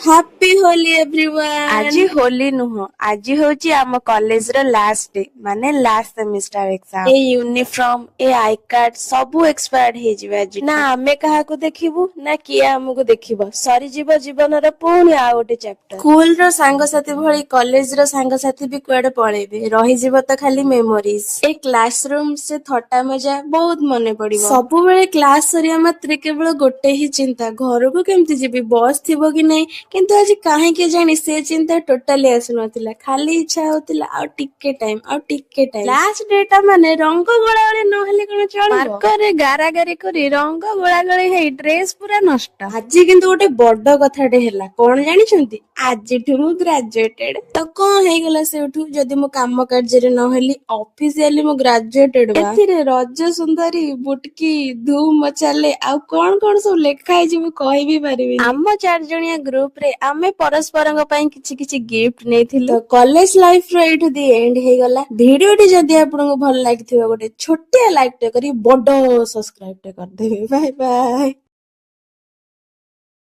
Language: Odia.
Happy Holi everyone. ଆଜି ହୋଲି ନୁହଁ, ଆଜି ହଉଛି ଆମ କଲେଜର ଲାଷ୍ଟ ଡେ, ମାନେ last semester exam. A uniform, A I card ସବୁ ଏକ୍ସପାୟାର୍ଡ ହେଇଯିବ ଆଜି। ନା ଆମେ କାହାକୁ ଦେଖିବୁ ନା କିଏ ଆମକୁ ଦେଖିବ। ସରିଯିବ ଜୀବନର ପୁଣି ଆଉ ଗୋଟେ ଚାପ୍ଟର। ସ୍କୁଲର ସାଙ୍ଗସାଥି ଭଳି କଲେଜର ସାଙ୍ଗସାଥି ବି କୁଆଡେ ପଳେଇବେ, ରହିଯିବ ତ ଖାଲି ମେମୋରିଜ। ଏ କ୍ଲାସରୁମ ସେ ଥଟ୍ଟା ମଜା ବହୁତ ମନେ ପଡିବ। ସବୁବେଳେ କ୍ଲାସ ସରିବା ମାତ୍ରେ କେବଳ ଗୋଟେ ହିଁ ଚିନ୍ତା, ଘରକୁ କେମିତି ଯିବି, ବସ୍ ଥିବ କି ନାହିଁ। କିନ୍ତୁ ଆଜି କାହିଁକି କେଜାଣି ସେ ଚିନ୍ତା ଟୋଟାଲି ଆସୁନଥିଲା। ଖାଲି ଇଚ୍ଛା ହଉଥିଲା ଆଉ ଟିକେ ଟାଇମ, ଆଉ ଟିକେ ଟାଇମ। ଲାଷ୍ଟ ଡେଟା ମାନେ ରଙ୍ଗ ଗୋଳାଗୋଳି ନହେଲେ କଣ ଚଳିବ? ମାର୍କରରେ ଗାରାଗାରି କରି ରଙ୍ଗ ଗୋଳାଗୋଳି ହେଇ ଡ୍ରେସ ପୁରା ନଷ୍ଟ। ଆଜି କିନ୍ତୁ ଗୋଟେ ବଡ କଥାଟେ ହେଲା, କଣ ଜାଣିଛନ୍ତି? ଆଜିଠୁ ମୁଁ ଗ୍ରାଜୁଏଟେଡ। ତ କଣ ହେଇଗଲା ସେଇଠୁ? ଯଦି ମୁଁ କାମ କାର୍ଯ୍ୟରେ ନହେଲି, ଅଫିସିଆଲି ମୁଁ ଗ୍ରାଜୁଏଟେଡ। ଏଥିରେ ରଜ ସୁନ୍ଦରୀ, ବୁଟକି, ଧୁମ ମଚାଲେ ଆଉ କଣ କଣ ସବୁ ଲେଖା ହେଇଛି ମୁଁ କହିବି ପାରିବିନି। ଆମ 4 ଜଣିଆ ଗ୍ରୁପରେ ଆମେ ପରସ୍ପରଙ୍କ ପାଇଁ କିଛି କିଛି ଗିଫ୍ଟ ନେଇଥିଲୁ। ତ କଲେଜ ଲାଇଫ ର ଏଇଠୁ ଦି ଏଣ୍ଡ ହେଇଗଲା। ଭିଡିଓଟି ଯଦି ଆପଣଙ୍କୁ ଭଲ ଲାଗିଥିବ ଗୋଟେ ଛୋଟିଆ ଲାଇକ୍ ଟେ କରି ବଡ ସବସ୍କ୍ରାଇବ ଟେ କରିଦେବେ। Bye bye.